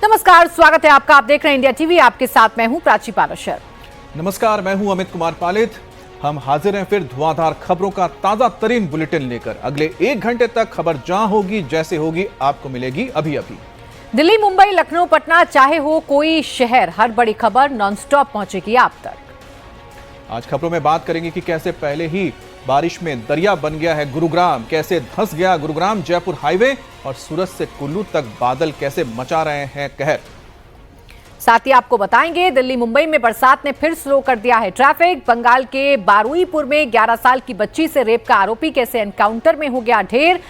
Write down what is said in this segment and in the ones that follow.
नमस्कार, स्वागत है आपका। आप देख रहे हैं इंडिया टीवी। आपके साथ मैं हूं प्राची पाराशर। नमस्कार, मैं हूं अमित कुमार पालित। हम हाजिर हैं फिर धुआंधार खबरों का ताजा तरीन बुलेटिन लेकर। अगले 1 घंटे तक खबर जहां होगी जैसे होगी आपको मिलेगी अभी अभी। दिल्ली, मुंबई, लखनऊ, पटना, चाहे हो कोई शहर, हर बड़ी खबर नॉनस्टॉप पहुंचेगी आप तक। आज खबरों में बात करेंगे कि कैसे पहले ही बारिश में दरिया बन गया है गुरुग्राम, कैसे धंस गया गुरुग्राम जयपुर हाईवे, और सूरत से कुल्लू तक बादल कैसे मचा रहे हैं कहर। साथ ही आपको बताएंगे दिल्ली मुंबई में बरसात ने फिर स्लो कर दिया है ट्रैफिक। बंगाल के बारुईपुर में 11 साल की बच्ची से रेप का आरोपी कैसे एनकाउंटर में हो गया ढेर।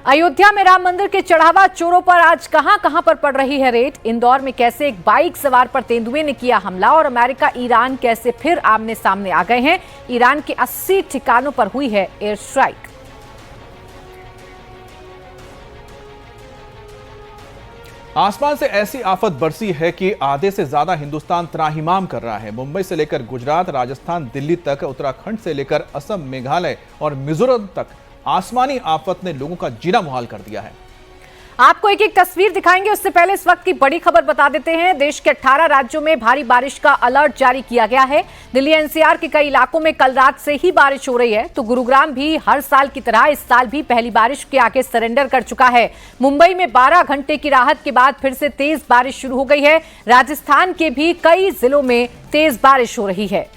अयोध्या में राम मंदिर के चढ़ावा चोरों पर आज कहां पर पड़ रही है रेड। इंदौर में कैसे एक बाइक सवार पर तेंदुए ने किया हमला, और अमेरिका ईरान कैसे फिर आमने सामने आ गए हैं। ईरान के 80 ठिकानों पर हुई है एयर स्ट्राइक। आसमान से ऐसी आफत बरसी है कि आधे से ज्यादा हिंदुस्तान त्राहिमाम कर रहा है। मुंबई से लेकर गुजरात, राजस्थान, दिल्ली तक, उत्तराखंड से लेकर असम, मेघालय और मिजोरम तक आसमानी आफत ने लोगों का जीना मुहाल कर दिया है। आपको एक एक तस्वीर दिखाएंगे, उससे पहले इस वक्त की बड़ी खबर बता देते हैं। देश के 18 राज्यों में भारी बारिश का अलर्ट जारी किया गया है। दिल्ली एनसीआर के कई इलाकों में कल रात से ही बारिश हो रही है, तो गुरुग्राम भी हर साल की तरह इस साल भी पहली बारिश के आगे सरेंडर कर चुका है। मुंबई में 12 घंटे की राहत के बाद फिर से तेज बारिश शुरू हो गई है। राजस्थान के भी कई जिलों में तेज बारिश हो रही है।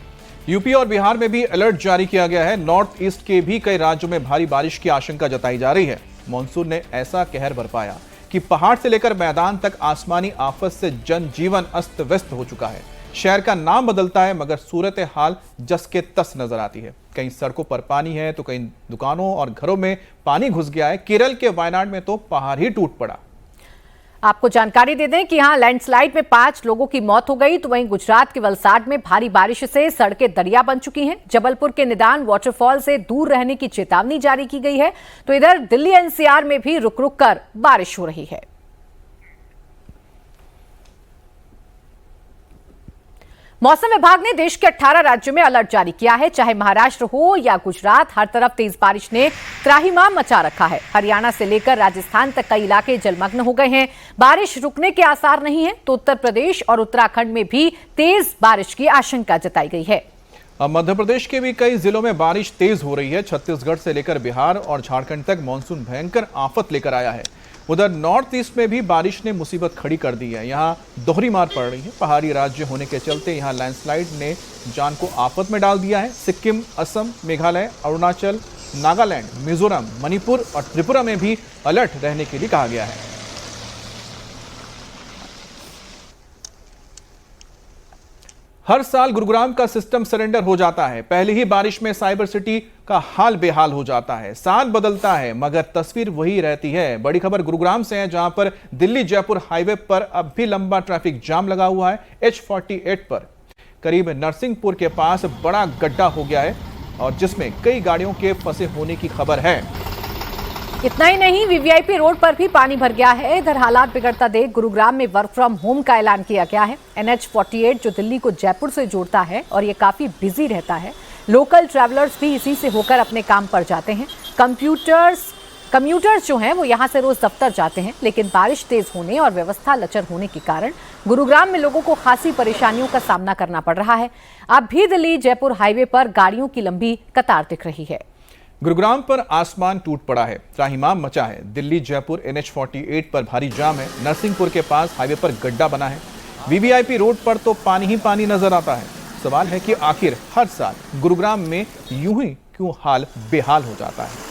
यूपी और बिहार में भी अलर्ट जारी किया गया है। नॉर्थ ईस्ट के भी कई राज्यों में भारी बारिश की आशंका जताई जा रही है। मॉनसून ने ऐसा कहर बरपाया कि पहाड़ से लेकर मैदान तक आसमानी आफत से जनजीवन अस्त व्यस्त हो चुका है। शहर का नाम बदलता है मगर सूरत हाल जस के तस नजर आती है। कहीं सड़कों पर पानी है तो कहीं दुकानों और घरों में पानी घुस गया है। केरल के वायनाड में तो पहाड़ ही टूट पड़ा। आपको जानकारी दे दें कि यहां लैंडस्लाइड में 5 लोगों की मौत हो गई, तो वहीं गुजरात के वलसाड में भारी बारिश से सड़कें दरिया बन चुकी हैं। जबलपुर के निदान वाटरफॉल से दूर रहने की चेतावनी जारी की गई है। तो इधर दिल्ली एनसीआर में भी रुक रुक कर बारिश हो रही है। मौसम विभाग ने देश के 18 राज्यों में अलर्ट जारी किया है। चाहे महाराष्ट्र हो या गुजरात, हर तरफ तेज बारिश ने त्राहिमाम मचा रखा है। हरियाणा से लेकर राजस्थान तक कई इलाके जलमग्न हो गए हैं। बारिश रुकने के आसार नहीं है, तो उत्तर प्रदेश और उत्तराखंड में भी तेज बारिश की आशंका जताई गई है। अब मध्य प्रदेश के भी कई जिलों में बारिश तेज हो रही है। छत्तीसगढ़ से लेकर बिहार और झारखंड तक मानसून भयंकर आफत लेकर आया है। उधर नॉर्थ ईस्ट में भी बारिश ने मुसीबत खड़ी कर दी है। यहाँ दोहरी मार पड़ रही है। पहाड़ी राज्य होने के चलते यहाँ लैंडस्लाइड ने जान को आफत में डाल दिया है। सिक्किम, असम, मेघालय, अरुणाचल, नागालैंड, मिजोरम, मणिपुर और त्रिपुरा में भी अलर्ट रहने के लिए कहा गया है। हर साल गुरुग्राम का सिस्टम सरेंडर हो जाता है। पहली ही बारिश में साइबर सिटी का हाल बेहाल हो जाता है। साल बदलता है मगर तस्वीर वही रहती है। बड़ी खबर गुरुग्राम से है, जहां पर दिल्ली जयपुर हाईवे पर अब भी लंबा ट्रैफिक जाम लगा हुआ है। H48 पर करीब नरसिंहपुर के पास बड़ा गड्ढा हो गया है और जिसमें कई गाड़ियों के फंसे होने की खबर है। इतना ही नहीं, वीवीआईपी रोड पर भी पानी भर गया है। इधर हालात बिगड़ता देख गुरुग्राम में वर्क फ्रॉम होम का ऐलान किया गया है। NH48 जो दिल्ली को जयपुर से जोड़ता है और ये काफी बिजी रहता है। लोकल ट्रैवलर्स भी इसी से होकर अपने काम पर जाते हैं। कम्यूटर्स जो हैं वो यहाँ से रोज दफ्तर जाते हैं, लेकिन बारिश तेज होने और व्यवस्था लचर होने के कारण गुरुग्राम में लोगों को खासी परेशानियों का सामना करना पड़ रहा है। अब भी दिल्ली जयपुर हाईवे पर गाड़ियों की लंबी कतार दिख रही है। गुरुग्राम पर आसमान टूट पड़ा है, त्राहिमाम मचा है। दिल्ली जयपुर NH48 पर भारी जाम है। नरसिंहपुर के पास हाईवे पर गड्ढा बना है। वीवीआईपी रोड पर तो पानी ही पानी नजर आता है। सवाल है कि आखिर हर साल गुरुग्राम में यूं ही क्यों हाल बेहाल हो जाता है।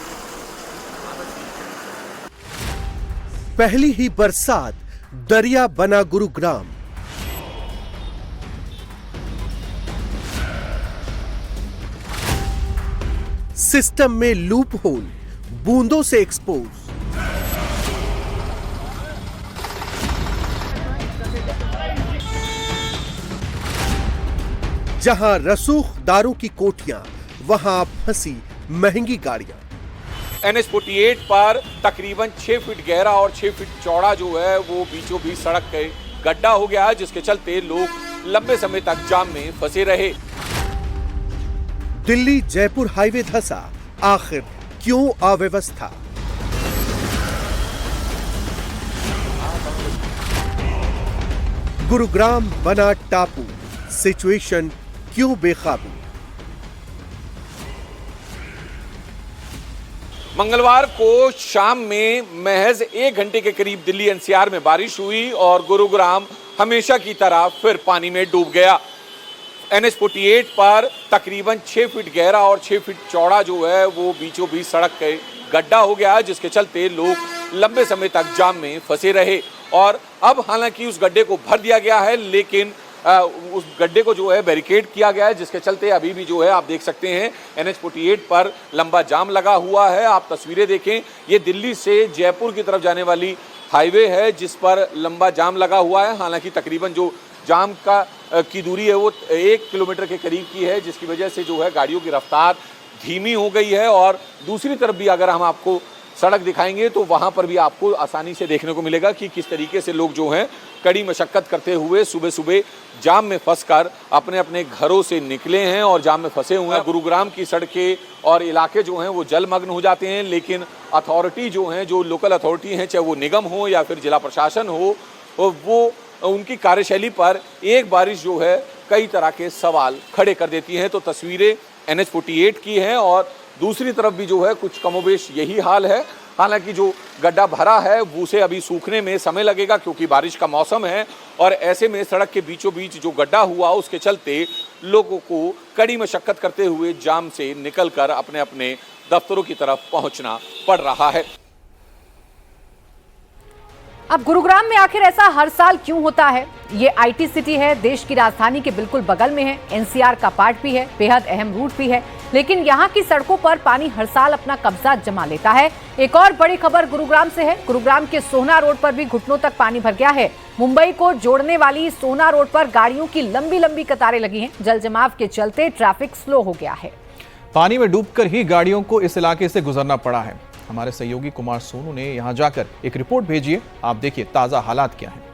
पहली ही बरसात दरिया बना गुरुग्राम। सिस्टम में लूप होल, बूंदों से एक्सपोज। जहां रसूख दारू की कोठियां, वहां फंसी महंगी गाड़ियां। NH48 पर तकरीबन 6 फीट गहरा और 6 फीट चौड़ा जो है वो बीचों बीच सड़क के गड्ढा हो गया है, जिसके चलते लोग लंबे समय तक जाम में फंसे रहे। दिल्ली जयपुर हाईवे धंसा, आखिर क्यों गुरुग्राम बना टापू, सिचुएशन क्यों बेकाबू? मंगलवार को शाम में महज 1 घंटे के करीब दिल्ली एनसीआर में बारिश हुई और गुरुग्राम हमेशा की तरह फिर पानी में डूब गया। NH-48 पर तकरीबन 6 फीट गहरा और 6 फीट चौड़ा जो है वो बीचों बीच सड़क के गड्ढा हो गया, जिसके चलते लोग लंबे समय तक जाम में फंसे रहे। और अब हालांकि उस गड्ढे को भर दिया गया है, लेकिन उस गड्ढे को जो है बैरिकेड किया गया है, जिसके चलते अभी भी जो है आप देख सकते हैं NH-48 पर लंबा जाम लगा हुआ है। आप तस्वीरें देखें, ये दिल्ली से जयपुर की तरफ जाने वाली हाईवे है जिस पर लंबा जाम लगा हुआ है। हालांकि तकरीबन जो जाम की दूरी है वो 1 किलोमीटर के करीब की है, जिसकी वजह से जो है गाड़ियों की रफ्तार धीमी हो गई है। और दूसरी तरफ भी अगर हम आपको सड़क दिखाएंगे तो वहां पर भी आपको आसानी से देखने को मिलेगा कि किस तरीके से लोग जो हैं कड़ी मशक्कत करते हुए सुबह सुबह जाम में फंसकर अपने अपने घरों से निकले हैं और जाम में फंसे हुए हैं। गुरुग्राम की सड़कें और इलाके जो हैं वो जलमग्न हो जाते हैं, लेकिन अथॉरिटी जो हैं, जो लोकल अथॉरिटी हैं, चाहे वो निगम हो या फिर जिला प्रशासन हो, वो उनकी कार्यशैली पर एक बारिश जो है कई तरह के सवाल खड़े कर देती हैं। तो तस्वीरें NH-48 की हैं और दूसरी तरफ भी जो है कुछ कमोबेश यही हाल है। हालांकि जो गड्ढा भरा है उसे अभी सूखने में समय लगेगा क्योंकि बारिश का मौसम है, और ऐसे में सड़क के बीचों बीच जो गड्ढा हुआ उसके चलते लोगों को कड़ी मशक्कत करते हुए जाम से निकलकर अपने अपने दफ्तरों की तरफ पहुंचना पड़ रहा है। अब गुरुग्राम में आखिर ऐसा हर साल क्यों होता है? ये आईटी सिटी है, देश की राजधानी के बिल्कुल बगल में है, एनसीआर का पार्ट भी है, बेहद अहम रूट भी है, लेकिन यहाँ की सड़कों पर पानी हर साल अपना कब्जा जमा लेता है। एक और बड़ी खबर गुरुग्राम से है। गुरुग्राम के सोहना रोड पर भी घुटनों तक पानी भर गया है। मुंबई को जोड़ने वाली सोहना रोड पर गाड़ियों की लंबी लंबी कतारें लगी हैं। जल जमाव के चलते ट्रैफिक स्लो हो गया है। पानी में डूबकर ही गाड़ियों को इस इलाके से गुजरना पड़ा है। हमारे सहयोगी कुमार सोनू ने यहां जाकर एक रिपोर्ट भेजी है। आप देखिए ताजा हालात क्या हैं।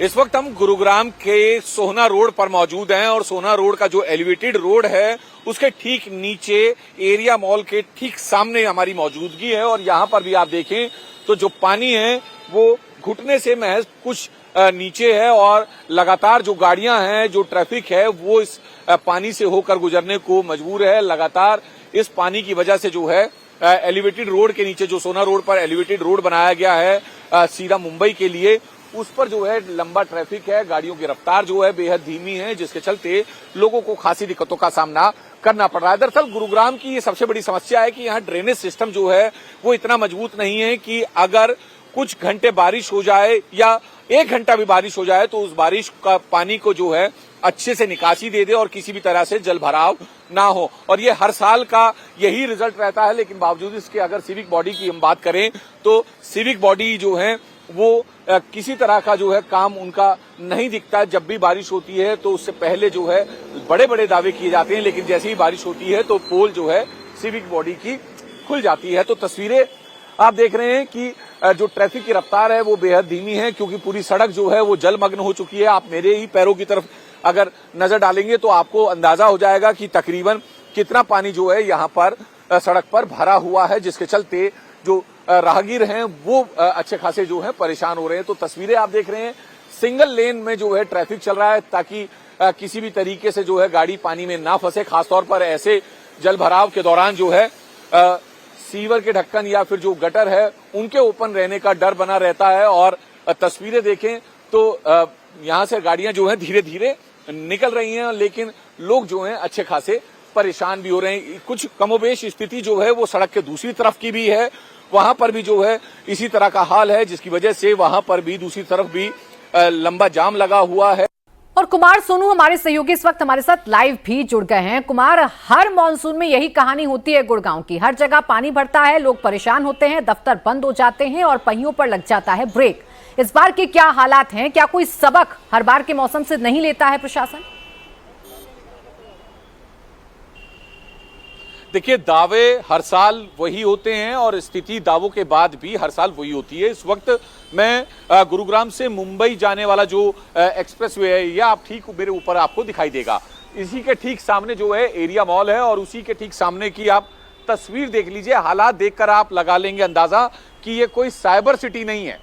इस वक्त हम गुरुग्राम के सोहना रोड पर मौजूद हैं और सोहना रोड का जो एलिवेटेड रोड है उसके ठीक नीचे एरिया मॉल के ठीक सामने हमारी मौजूदगी है। और यहां पर भी आप देखें तो जो पानी है वो घुटने से महज कुछ नीचे है और लगातार जो गाड़ियां हैं, जो ट्रैफिक है वो इस पानी से होकर गुजरने को मजबूर है। लगातार इस पानी की वजह से जो है एलिवेटेड रोड के नीचे जो सोहना रोड पर एलिवेटेड रोड बनाया गया है सीधा मुंबई के लिए, उस पर जो है लंबा ट्रैफिक है, गाड़ियों की रफ्तार जो है बेहद धीमी है, जिसके चलते लोगों को खासी दिक्कतों का सामना करना पड़ रहा है। दरअसल गुरुग्राम की ये सबसे बड़ी समस्या है कि यहाँ ड्रेनेज सिस्टम जो है वो इतना मजबूत नहीं है कि अगर कुछ घंटे बारिश हो जाए या 1 घंटा भी बारिश हो जाए तो उस बारिश का पानी को जो है अच्छे से निकासी दे दे और किसी भी तरह से जल भराव ना हो। और ये हर साल का यही रिजल्ट रहता है, लेकिन बावजूद इसके अगर सिविक बॉडी की हम बात करें तो सिविक बॉडी जो है वो किसी तरह का जो है काम उनका नहीं दिखता। जब भी बारिश होती है तो उससे पहले जो है बड़े बड़े दावे किए जाते हैं, लेकिन जैसे ही बारिश होती है तो पोल जो है सिविक बॉडी की खुल जाती है। तो तस्वीरें आप देख रहे हैं कि जो ट्रैफिक की रफ्तार है वो बेहद धीमी है क्योंकि पूरी सड़क जो है वो जलमग्न हो चुकी है। आप मेरे ही पैरों की तरफ अगर नजर डालेंगे तो आपको अंदाजा हो जाएगा कि तकरीबन कितना पानी जो है यहाँ पर सड़क पर भरा हुआ है, जिसके चलते जो राहगीर हैं वो अच्छे खासे जो है परेशान हो रहे हैं। तो तस्वीरें आप देख रहे हैं, सिंगल लेन में जो है ट्रैफिक चल रहा है ताकि किसी भी तरीके से जो है गाड़ी पानी में ना फंसे। खासतौर पर ऐसे जल भराव के दौरान जो है सीवर के ढक्कन या फिर जो गटर है उनके ओपन रहने का डर बना रहता है। और तस्वीरें देखें तो यहाँ से गाड़ियां जो है धीरे धीरे निकल रही हैं, लेकिन लोग जो हैं अच्छे खासे परेशान भी हो रहे हैं। कुछ कमोबेश स्थिति जो है वो सड़क के दूसरी तरफ की भी है, वहां पर भी जो है इसी तरह का हाल है, जिसकी वजह से वहां पर भी दूसरी तरफ भी लंबा जाम लगा हुआ है। और कुमार सोनू हमारे सहयोगी इस वक्त हमारे साथ लाइव भी जुड़ गए हैं। कुमार, हर मॉनसून में यही कहानी होती है गुड़गांव की। हर जगह पानी भरता है, लोग परेशान होते हैं, दफ्तर बंद हो जाते हैं और पहियों पर लग जाता है ब्रेक। इस बार के क्या हालात हैं? क्या कोई सबक हर बार के मौसम से नहीं लेता है प्रशासन? देखिए, दावे हर साल वही होते हैं और स्थिति दावों के बाद भी हर साल वही होती है। इस वक्त मैं गुरुग्राम से मुंबई जाने वाला जो एक्सप्रेसवे है, यह आप ठीक मेरे ऊपर आपको दिखाई देगा। इसी के ठीक सामने जो है एरिया मॉल है और उसी के ठीक सामने की आप तस्वीर देख लीजिए। हालात देखकर आप लगा लेंगे अंदाजा कि ये कोई साइबर सिटी नहीं है।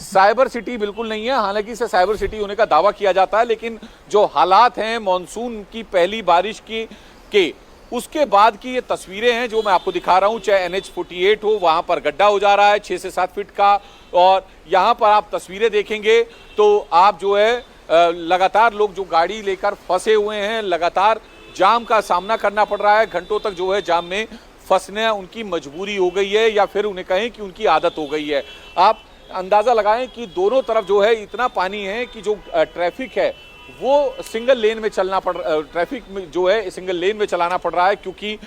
साइबर सिटी बिल्कुल नहीं है, हालांकि इसे साइबर सिटी होने का दावा किया जाता है, लेकिन जो हालात हैं मानसून की पहली बारिश के उसके बाद की ये तस्वीरें हैं जो मैं आपको दिखा रहा हूं। चाहे NH-48 हो, वहां पर गड्ढा हो जा रहा है 6 से 7 फीट का, और यहां पर आप तस्वीरें देखेंगे तो आप जो है लगातार लोग जो गाड़ी लेकर फंसे हुए हैं, लगातार जाम का सामना करना पड़ रहा है। घंटों तक जो है जाम में फंसने उनकी मजबूरी हो गई है, या फिर उन्हें कहें कि उनकी आदत हो गई है। आप अंदाजा लगाएं कि दोनों तरफ जो है इतना पानी है कि जो ट्रैफिक है वो सिंगल लेन में चलना पड़, ट्रैफिक में जो है सिंगल लेन में चलाना पड़ रहा है, क्योंकि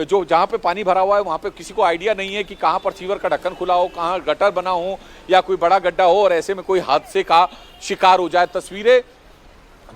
जो जहां पे पानी भरा हुआ है वहां पे किसी को आइडिया नहीं है कि कहां पर सीवर का ढक्कन खुला हो, कहां गटर बना हो या कोई बड़ा गड्ढा हो, और ऐसे में कोई हादसे का शिकार हो जाए। तस्वीरें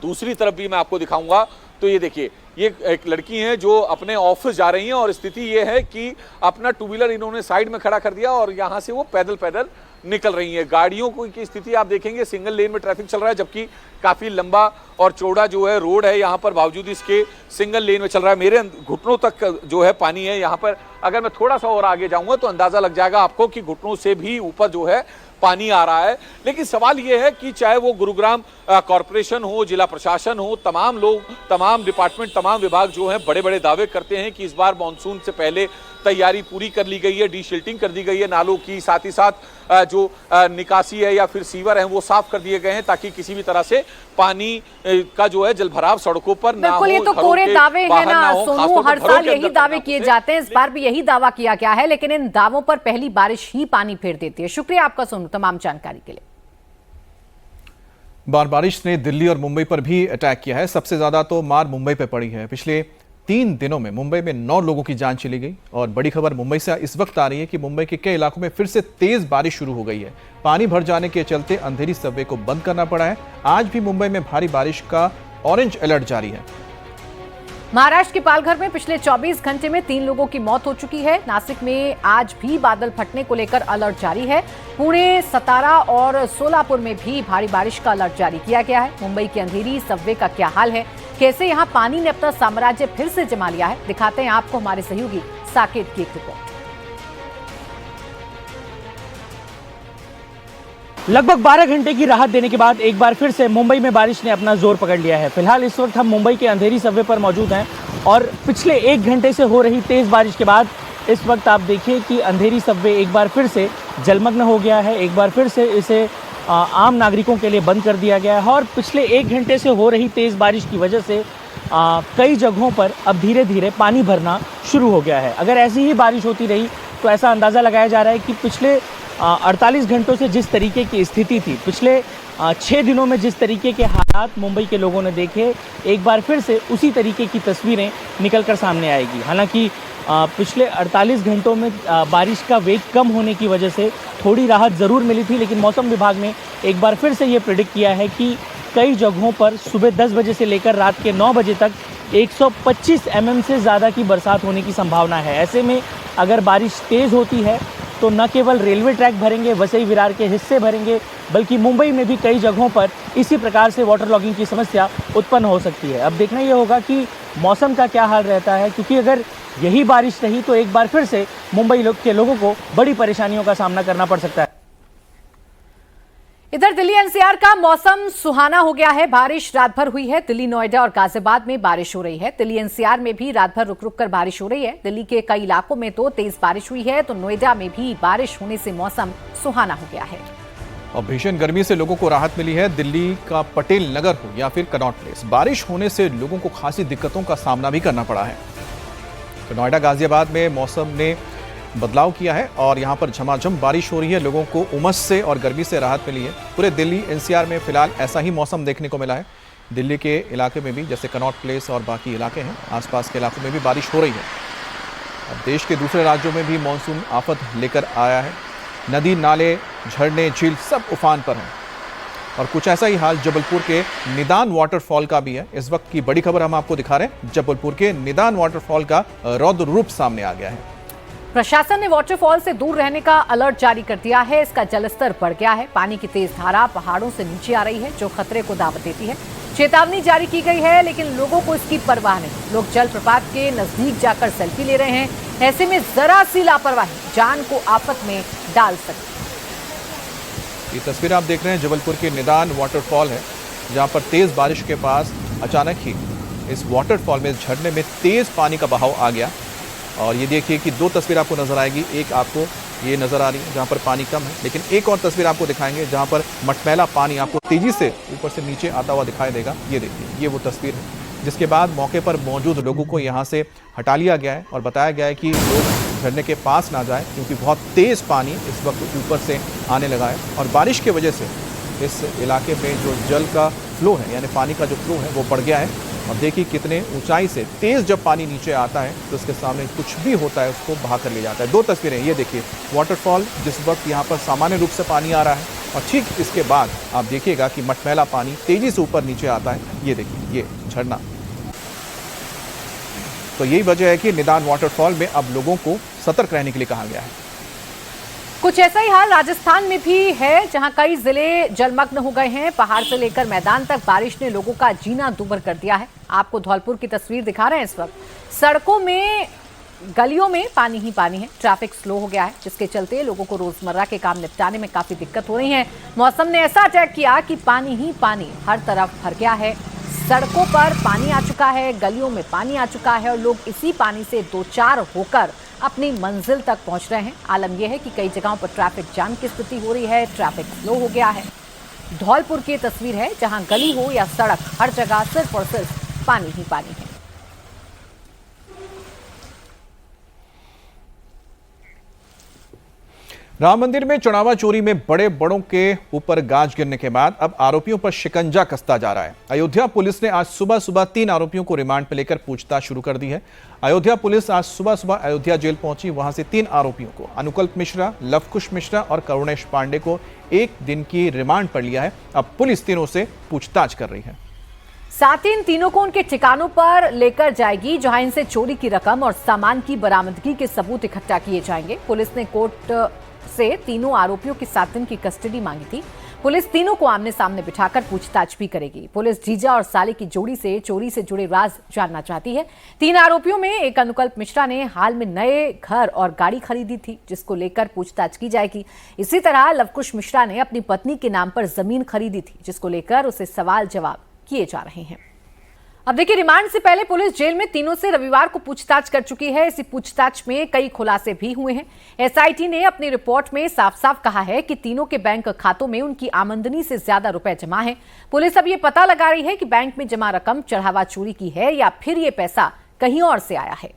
दूसरी तरफ भी मैं आपको दिखाऊंगा। तो ये देखिए, ये एक लड़की है जो अपने ऑफिस जा रही हैं, और स्थिति ये है कि अपना टू व्हीलर इन्होंने साइड में खड़ा कर दिया और यहां से वो पैदल पैदल निकल रही हैं। गाड़ियों की स्थिति आप देखेंगे, सिंगल लेन में ट्रैफिक चल रहा है, जबकि काफी लंबा और चौड़ा जो है रोड है यहाँ पर, बावजूद इसके सिंगल लेन में चल रहा है। मेरे घुटनों तक जो है पानी है यहाँ पर। अगर मैं थोड़ा सा और आगे जाऊंगा तो अंदाजा लग जाएगा आपको कि घुटनों से भी ऊपर जो है पानी आ रहा है। लेकिन सवाल यह है कि चाहे वो गुरुग्राम कॉरपोरेशन हो, जिला प्रशासन हो, तमाम लोग, तमाम डिपार्टमेंट, तमाम विभाग जो हैं बड़े बड़े दावे करते हैं कि इस बार मानसून से पहले तैयारी पूरी कर ली गई है, डीशिल्टिंग कर दी गई है नालों की, साथ ही साथ जो निकासी है या फिर सीवर है वो साफ कर दिए गए हैं, ताकि किसी भी तरह से पानी का जो है जलभराव सड़कों पर ना हो। ये तो कोरे दावे हैं ना सोनू, हर साल यही दावे किए जाते हैं, इस बार भी यही दावा किया गया है, लेकिन इन दावों पर पहली बारिश ही पानी फेर देती है। शुक्रिया आपका सोनू तमाम जानकारी के लिए। बारिश ने दिल्ली और मुंबई पर भी अटैक किया है। सबसे ज्यादा तो मार मुंबई पे पड़ी है। पिछले 3 दिनों में मुंबई में 9 लोगों की जान चली गई। और बड़ी खबर मुंबई से इस वक्त आ रही है कि मुंबई के कई इलाकों में फिर से तेज बारिश शुरू हो गई है। पानी भर जाने के चलते अंधेरी सबवे को बंद करना पड़ा है। आज भी मुंबई में भारी बारिश का ऑरेंज अलर्ट जारी है। महाराष्ट्र के पालघर में पिछले 24 घंटे में 3 लोगों की मौत हो चुकी है। नासिक में आज भी बादल फटने को लेकर अलर्ट जारी है। पुणे, सतारा और सोलापुर में भी भारी बारिश का अलर्ट जारी किया गया है। मुंबई के अंधेरी सबवे का क्या हाल है, कैसे यहां पानी ने अपना साम्राज्य फिर से जमा लिया है, दिखाते हैं आपको हमारे सहयोगी साकेत की एक रिपोर्ट। लगभग 12 घंटे की राहत देने के बाद एक बार फिर से मुंबई में बारिश ने अपना जोर पकड़ लिया है। फिलहाल इस वक्त हम मुंबई के अंधेरी सबवे पर मौजूद हैं और पिछले 1 घंटे से हो रही तेज बारिश के बाद इस वक्त आप देखिए कि अंधेरी सबवे एक बार फिर से जलमग्न हो गया है। एक बार फिर से इसे आम नागरिकों के लिए बंद कर दिया गया है और पिछले 1 घंटे से हो रही तेज बारिश की वजह से कई जगहों पर अब धीरे धीरे पानी भरना शुरू हो गया है। अगर ऐसी ही बारिश होती रही तो ऐसा अंदाज़ा लगाया जा रहा है कि पिछले 48 घंटों से जिस तरीके की स्थिति थी, पिछले 6 दिनों में जिस तरीके के हालात मुंबई के लोगों ने देखे, एक बार फिर से उसी तरीके की तस्वीरें निकलकर सामने आएगी। हालांकि पिछले 48 घंटों में बारिश का वेग कम होने की वजह से थोड़ी राहत ज़रूर मिली थी, लेकिन मौसम विभाग ने एक बार फिर से ये प्रेडिक्ट किया है कि कई जगहों पर सुबह 10 बजे से लेकर रात के 9 बजे तक 125 mm से ज़्यादा की बरसात होने की संभावना है। ऐसे में अगर बारिश तेज़ होती है तो न केवल रेलवे ट्रैक भरेंगे, वसई विरार के हिस्से भरेंगे, बल्कि मुंबई में भी कई जगहों पर इसी प्रकार से वाटर लॉगिंग की समस्या उत्पन्न हो सकती है। अब देखना ये होगा कि मौसम का क्या हाल रहता है, क्योंकि अगर यही बारिश रही तो एक बार फिर से मुंबई के लोगों को बड़ी परेशानियों का सामना करना पड़ सकता है। इधर दिल्ली एनसीआर का मौसम सुहाना हो गया है। बारिश रात भर हुई है। दिल्ली, नोएडा और गाजियाबाद में बारिश हो रही है। दिल्ली एनसीआर में भी रात भर रुक रुक कर बारिश हो रही है। दिल्ली के कई इलाकों में तो तेज बारिश हुई है, तो नोएडा में भी बारिश होने से मौसम सुहाना हो गया है। और भीषण गर्मी से लोगों को राहत मिली है। दिल्ली का पटेल नगर हो या फिर कनॉट प्लेस, बारिश होने से लोगों को खासी दिक्कतों का सामना भी करना पड़ा है। तो नोएडा, गाजियाबाद में मौसम ने बदलाव किया है और यहां पर झमाझम बारिश हो रही है। लोगों को उमस से और गर्मी से राहत मिली है। पूरे दिल्ली एनसीआर में फिलहाल ऐसा ही मौसम देखने को मिला है। दिल्ली के इलाके में भी, जैसे कनॉट प्लेस और बाकी इलाके हैं, आसपास के इलाकों में भी बारिश हो रही है। अब देश के दूसरे राज्यों में भी मानसून आफत लेकर आया है। नदी, नाले, झरने, झील सब उफान पर हैं। और कुछ ऐसा ही हाल जबलपुर के निदान वाटरफॉल का भी है। इस वक्त की बड़ी खबर हम आपको दिखा रहे हैं। जबलपुर के निदान वाटरफॉल का रौद्र रूप सामने आ गया है। प्रशासन ने वाटरफॉल से दूर रहने का अलर्ट जारी कर दिया है। इसका जलस्तर बढ़ गया है। पानी की तेज धारा पहाड़ों से नीचे आ रही है, जो खतरे को दावत देती है। चेतावनी जारी की गई है, लेकिन लोगों को इसकी परवाह नहीं। लोग जलप्रपात के नजदीक जाकर सेल्फी ले रहे हैं। ऐसे में जरा सी लापरवाही जान को आफत में डाल सकती है। ये तस्वीर आप देख रहे हैं जबलपुर के निदान वाटरफॉल है, जहां पर तेज बारिश के पास अचानक ही इस वाटरफॉल में, झरने में तेज पानी का बहाव आ गया। और ये देखिए कि दो तस्वीर आपको नजर आएगी, एक आपको ये नजर आ रही है जहां पर पानी कम है, लेकिन एक और तस्वीर आपको दिखाएंगे जहां पर मटमैला पानी आपको तेजी से ऊपर से नीचे आता हुआ दिखाई देगा। ये देखिए, ये वो तस्वीर है, जिसके बाद मौके पर मौजूद लोगों को यहाँ से हटा लिया गया है और बताया गया है कि लोग झरने के पास ना जाए, क्योंकि बहुत तेज पानी इस वक्त ऊपर से आने लगा है। और बारिश की वजह से इस इलाके में जो जल का फ्लो है, यानी पानी का जो फ्लो है, वो बढ़ गया है। और देखिए कितने ऊंचाई से तेज जब पानी नीचे आता है तो उसके सामने कुछ भी होता है उसको बहा कर ले जाता है। दो तस्वीरें, ये देखिए वाटरफॉल, जिस वक्त यहाँ पर सामान्य रूप से पानी आ रहा है, और ठीक इसके बाद आप देखिएगा कि मटमैला पानी तेजी से ऊपर नीचे आता है। ये देखिए, ये झरना। तो यही वजह है कि निदान वाटरफॉल में अब लोगों को सतर्क रहने के लिए कहा गया है। कुछ ऐसा ही हाल राजस्थान में भी है, जहां कई जिले जलमग्न हो गए हैं। पहाड़ से लेकर मैदान तक बारिश ने लोगों का जीना दूभर कर दिया है। आपको धौलपुर की तस्वीर दिखा रहे हैं इस वक्त। सड़कों में, गलियों में पानी ही पानी है। ट्रैफिक स्लो हो गया है, जिसके चलते लोगों को रोजमर्रा के काम निपटाने में काफी दिक्कत हो रही है। मौसम ने ऐसा अटैक किया कि पानी ही पानी हर तरफ भर गया है। सड़कों पर पानी आ चुका है, गलियों में पानी आ चुका है और लोग इसी पानी से दो चार होकर अपनी मंजिल तक पहुंच रहे हैं। आलम यह है कि कई जगहों पर ट्रैफिक जाम की स्थिति हो रही है, ट्रैफिक स्लो हो गया है। धौलपुर की तस्वीर है, जहां गली हो या सड़क, हर जगह सिर्फ और सिर्फ पानी ही पानी है। राम मंदिर में चुनावा चोरी में बड़े बड़ों के ऊपर गाज गिरने के बाद अब आरोपियों पर शिकंजा कसता जा रहा है। अयोध्या पुलिस ने आज सुबह सुबह 3 आरोपियों को रिमांड पर लेकर पूछताछ शुरू कर दी है। अयोध्या पुलिस आज सुबह सुबह अयोध्या जेल पहुंची। वहां से 3 आरोपियों को, अनुकल्प मिश्रा, लवकुश मिश्रा और करुणेश पांडे को 1 दिन की रिमांड पर लिया है। अब पुलिस तीनों से पूछताछ कर रही है। साथ ही इन तीनों को उनके ठिकानों पर लेकर जाएगी, जहां इनसे चोरी की रकम और सामान की बरामदगी के सबूत इकट्ठा किए जाएंगे। पुलिस ने कोर्ट से तीनों आरोपियों की 7 दिन की कस्टडी मांगी थी। पुलिस तीनों को आमने सामने बिठाकर पूछताछ भी करेगी। पुलिस जीजा और साले की जोड़ी से चोरी से जुड़े राज जानना चाहती है। 3 आरोपियों में एक अनुकल्प मिश्रा ने हाल में नए घर और गाड़ी खरीदी थी, जिसको लेकर पूछताछ की जाएगी। इसी तरह लवकुश मिश्रा ने अपनी पत्नी के नाम पर जमीन खरीदी थी, जिसको लेकर उसे सवाल जवाब किए जा रहे हैं। अब देखिए, रिमांड से पहले पुलिस जेल में तीनों से रविवार को पूछताछ कर चुकी है। इसी पूछताछ में कई खुलासे भी हुए हैं। एसआईटी ने अपनी रिपोर्ट में साफ साफ कहा है कि तीनों के बैंक खातों में उनकी आमदनी से ज्यादा रुपए जमा है। पुलिस अब ये पता लगा रही है कि बैंक में जमा रकम चढ़ावा चोरी की है या फिर ये पैसा कहीं और से आया है।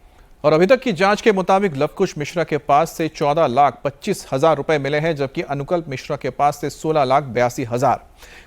और अभी तक की जांच के मुताबिक लवकुश मिश्रा के पास से 14,25,000 रुपए मिले हैं, जबकि अनुकल्प मिश्रा के पास से 16,82,000,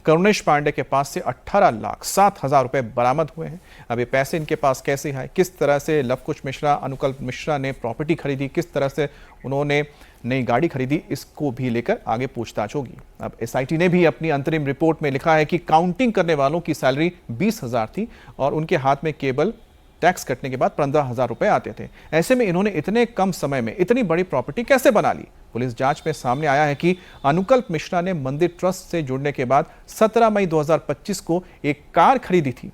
करुणेश पांडे के पास से 18,07,000 रुपए बरामद हुए हैं। अब ये पैसे इनके पास कैसे आए, किस तरह से लवकुश मिश्रा, अनुकल्प मिश्रा ने प्रॉपर्टी खरीदी, किस तरह से उन्होंने नई गाड़ी खरीदी, इसको भी लेकर आगे पूछताछ होगी। अब एसआईटी ने भी अपनी अंतरिम रिपोर्ट में लिखा है कि काउंटिंग करने वालों की सैलरी 20,000 थी और उनके हाथ में केवल टैक्स कटने के बाद 15,000 रुपए आते थे। ऐसे में इन्होंने इतने कम समय में इतनी बड़ी प्रॉपर्टी कैसे बना ली? पुलिस जांच में सामने आया है कि अनुकल्प मिश्रा ने मंदिर ट्रस्ट से जुड़ने के बाद 17 मई 2025 को एक कार खरीदी थी।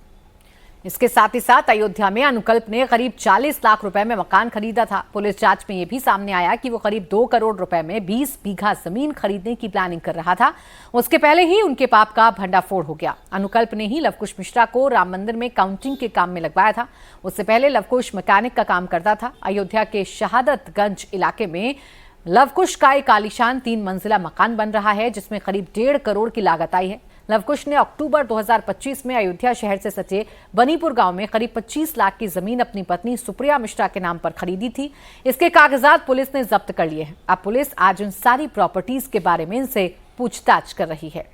इसके साथ ही साथ अयोध्या में अनुकल्प ने करीब 40 लाख रुपए में मकान खरीदा था। पुलिस जांच में यह भी सामने आया कि वो करीब 2 करोड़ रुपए में 20 बीघा जमीन खरीदने की प्लानिंग कर रहा था। उसके पहले ही उनके पाप का भंडाफोड़ हो गया। अनुकल्प ने ही लवकुश मिश्रा को राम मंदिर में काउंटिंग के काम में लगवाया था। उससे पहले लवकुश मैकेनिक का काम करता था। अयोध्या के शहादतगंज इलाके में लवकुश का एक आलीशान 3 मंजिला मकान बन रहा है, जिसमें करीब 1.5 करोड़ की लागत आई है। लवकुश ने अक्टूबर 2025 में अयोध्या शहर से सटे बनीपुर गांव में करीब 25 लाख की जमीन अपनी पत्नी सुप्रिया मिश्रा के नाम पर खरीदी थी। इसके कागजात पुलिस ने जब्त कर लिए हैं। अब पुलिस आज उन सारी प्रॉपर्टीज के बारे में इनसे पूछताछ कर रही है।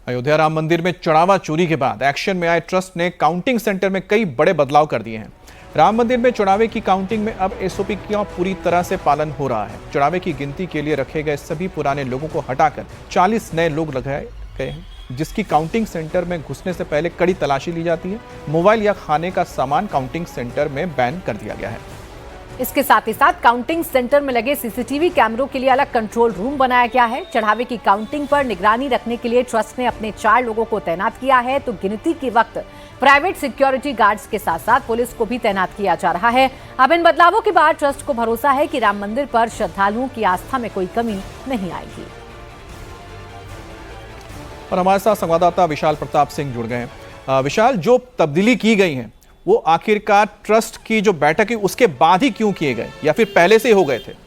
अयोध्या राम मंदिर में चढ़ावा चोरी के बाद एक्शन में आए ट्रस्ट ने काउंटिंग सेंटर में कई बड़े बदलाव कर दिए हैं। राम मंदिर में चढ़ावे की काउंटिंग में अब एसओपी का पूरी तरह से पालन हो रहा है। चढ़ावे की गिनती के लिए रखे गए सभी पुराने लोगों को हटाकर 40 नए लोग लगाए गए हैं, जिसकी काउंटिंग सेंटर में घुसने से पहले कड़ी तलाशी ली जाती है। मोबाइल या खाने का सामान काउंटिंग सेंटर में बैन कर दिया गया है। इसके साथ ही साथ काउंटिंग सेंटर में लगे सीसीटीवी कैमरों के लिए अलग कंट्रोल रूम बनाया गया है। चढ़ावे की काउंटिंग पर निगरानी रखने के लिए ट्रस्ट ने अपने 4 लोगों को तैनात किया है, तो गिनती के वक्त प्राइवेट सिक्योरिटी गार्ड्स के साथ साथ पुलिस को भी तैनात किया जा रहा है। अब इन बदलावों के बाद ट्रस्ट को भरोसा है कि राम मंदिर पर श्रद्धालुओं की आस्था में कोई कमी नहीं आएगी। और हमारे साथ संवाददाता विशाल प्रताप सिंह जुड़ गए हैं। विशाल, जो तब्दीली की गई है वो आखिरकार ट्रस्ट की जो बैठक है उसके बाद ही क्यों किए गए, या फिर पहले से हो गए थे?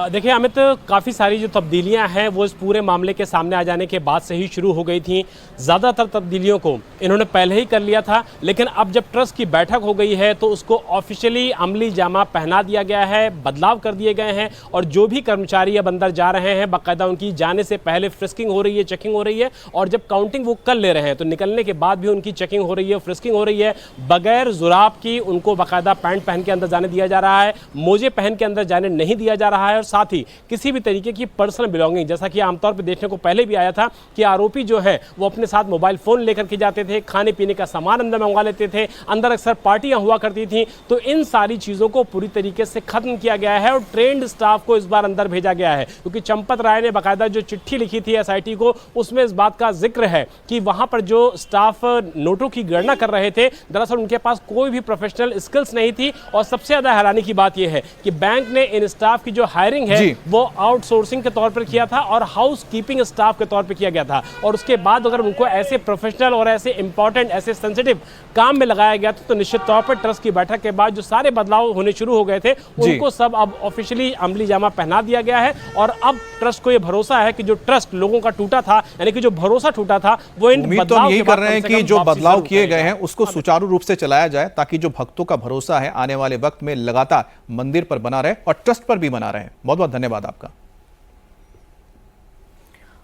देखिए अमित, काफ़ी सारी जो तब्दीलियां हैं वो इस पूरे मामले के सामने आ जाने के बाद से ही शुरू हो गई थी। ज़्यादातर तब्दीलियों को इन्होंने पहले ही कर लिया था, लेकिन अब जब ट्रस्ट की बैठक हो गई है तो उसको ऑफिशियली अमली जामा पहना दिया गया है, बदलाव कर दिए गए हैं और जो भी कर्मचारी अब अंदर जा रहे हैं बाकायदा उनकी जाने से पहले फ्रिस्किंग हो रही है, चेकिंग हो रही है, और जब काउंटिंग वो कर ले रहे हैं तो निकलने के बाद भी उनकी चेकिंग हो रही है, फ्रिस्किंग हो रही है। बगैर जुराब की उनको बाकायदा पैंट पहन के अंदर जाने दिया जा रहा है, मोजे पहन के अंदर जाने नहीं दिया जा रहा है, और साथ ही किसी भी तरीके की पर्सनल बिलोंगिंग, जैसा कि आमतौर पर देखने को पहले भी आया था कि आरोपी जो है वो अपने साथ मोबाइल फोन लेकर के जाते थे, खाने पीने का सामान अंदर मंगवा लेते थे, अंदर अक्सर पार्टियां हुआ करती थी। तो इन सारी चीजों को पूरी तरीके से खत्म किया गया है और ट्रेंड स्टाफ को इस बार अंदर भेजा गया है, क्योंकि चंपत राय ने बाकायदा जो चिट्ठी लिखी थी एसआईटी को, उसमें इस बात का जिक्र है कि वहां पर जो स्टाफ नोटों की गणना कर रहे थे दरअसल उनके पास कोई भी प्रोफेशनल स्किल्स नहीं थी। और सबसे ज्यादा हैरानी की बात यह है कि बैंक ने इन स्टाफ की जो हायरिंग है वो आउटसोर्सिंग के तौर पर किया था और हाउस कीपिंग स्टाफ के तौर पर किया गया था, और उसके बाद अगर उनको ऐसे प्रोफेशनल और ऐसे इंपॉर्टेंट, ऐसे सेंसिटिव काम में लगाया गया था तो निश्चित तौर पर ट्रस्ट की बैठक के बाद जो सारे बदलाव होने शुरू हो गए थे उनको सब अब ऑफिशियली अमली जामा पहना दिया गया है। और अब ट्रस्ट को यह भरोसा है कि जो ट्रस्ट लोगों का टूटा था, यानी कि जो भरोसा टूटा था, वो इन बदलाव यही कर रहे हैं कि जो बदलाव किए गए हैं उसको सुचारू रूप से चलाया जाए, ताकि जो भक्तों का भरोसा है आने वाले वक्त में लगातार मंदिर पर बना रहे और ट्रस्ट पर भी बना रहे। बहुत बहुत धन्यवाद आपका।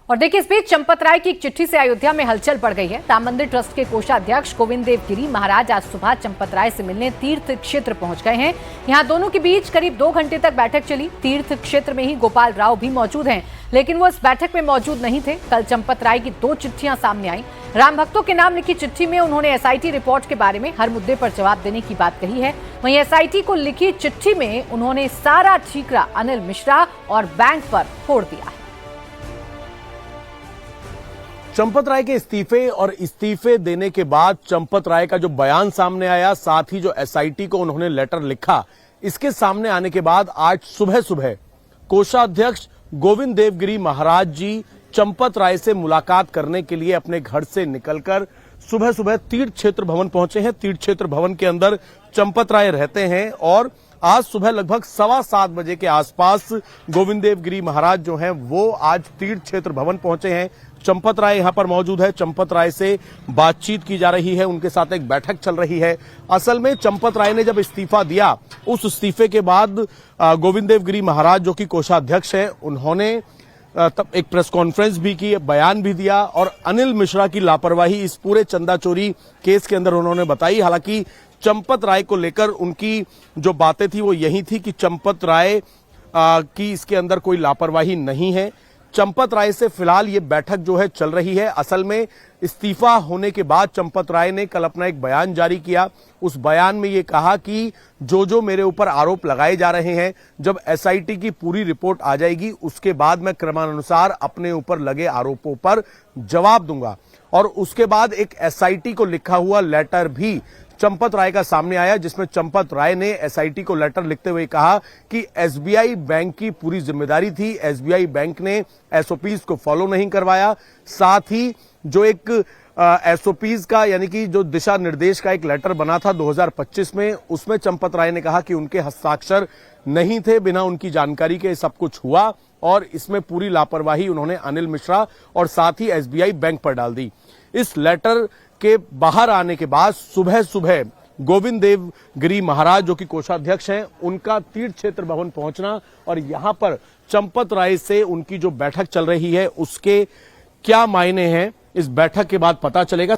और देखिए, इस बीच चंपत राय की एक चिट्ठी से अयोध्या में हलचल पड़ गई है। राम मंदिर ट्रस्ट के कोषाध्यक्ष गोविंद देव गिरी महाराज आज सुबह चंपत राय से मिलने तीर्थ क्षेत्र पहुंच गए हैं। यहां दोनों के बीच करीब 2 घंटे तक बैठक चली। तीर्थ क्षेत्र में ही गोपाल राव भी मौजूद हैं, लेकिन वो इस बैठक में मौजूद नहीं थे। कल चंपत राय की 2 चिट्ठियां सामने आई। राम भक्तों के नाम लिखी चिट्ठी में उन्होंने एसआईटी रिपोर्ट के बारे में हर मुद्दे पर जवाब देने की बात कही है। वहीं एसआईटी को लिखी चिट्ठी में उन्होंने सारा ठीकरा अनिल मिश्रा और बैंक पर फोड़ दिया है। चंपत राय के इस्तीफे और इस्तीफे देने के बाद चंपत राय का जो बयान सामने आया, साथ ही जो एसआईटी को उन्होंने लेटर लिखा, इसके सामने आने के बाद आज सुबह सुबह कोषाध्यक्ष गोविंद देव गिरी महाराज जी चंपत राय से मुलाकात करने के लिए अपने घर से निकलकर सुबह सुबह तीर्थ क्षेत्र भवन पहुंचे हैं। तीर्थ क्षेत्र भवन के अंदर चंपत राय रहते हैं और आज सुबह लगभग 7:15 बजे के आसपास गोविंद देव गिरी महाराज जो हैं वो आज तीर्थ क्षेत्र भवन पहुंचे हैं। चंपत राय यहां पर मौजूद है, चंपत राय से बातचीत की जा रही है, उनके साथ एक बैठक चल रही है। असल में चंपत राय ने जब इस्तीफा दिया, उस इस्तीफे के बाद गोविंद देव गिरी महाराज जो कि कोषाध्यक्ष हैं, उन्होंने तब एक प्रेस कॉन्फ्रेंस भी की, बयान भी दिया और अनिल मिश्रा की लापरवाही इस पूरे चंदा चोरी केस के अंदर उन्होंने बताई। हालांकि चंपत राय को लेकर उनकी जो बातें थी वो यही थी कि चंपत राय की इसके अंदर कोई लापरवाही नहीं है। चंपत राय से फिलहाल ये बैठक जो है चल रही है। असल में इस्तीफा होने के बाद चंपत राय ने कल अपना एक बयान जारी किया। उस बयान में ये कहा कि जो मेरे ऊपर आरोप लगाए जा रहे हैं, जब एसआईटी की पूरी रिपोर्ट आ जाएगी उसके बाद मैं क्रमानुसार अपने ऊपर लगे आरोपों पर जवाब दूंगा। और उसके बाद एक एसआईटी को लिखा हुआ लेटर भी चंपत राय का सामने आया, जिसमें चंपत राय ने एसआईटी को लेटर लिखते हुए कहा कि एसबीआई बैंक की पूरी जिम्मेदारी थी, एसबीआई बैंक ने एसओपीज को फॉलो नहीं करवाया। साथ ही जो एक एसओपीज का यानी कि जो दिशा निर्देश का एक लेटर बना था 2025 में, उसमें चंपत राय ने कहा कि उनके हस्ताक्षर नहीं थे, बिना उनकी जानकारी के सब कुछ हुआ और इसमें पूरी लापरवाही उन्होंने अनिल मिश्रा और साथ ही एसबीआई बैंक पर डाल दी। इस लेटर के बाहर आने के बाद सुबह सुबह गोविंद देव गिरी महाराज जो कि कोषाध्यक्ष हैं, उनका तीर्थ क्षेत्र भवन पहुंचना और यहां पर चंपत राय से उनकी जो बैठक चल रही है उसके क्या मायने हैं, इस बैठक के बाद पता चलेगा।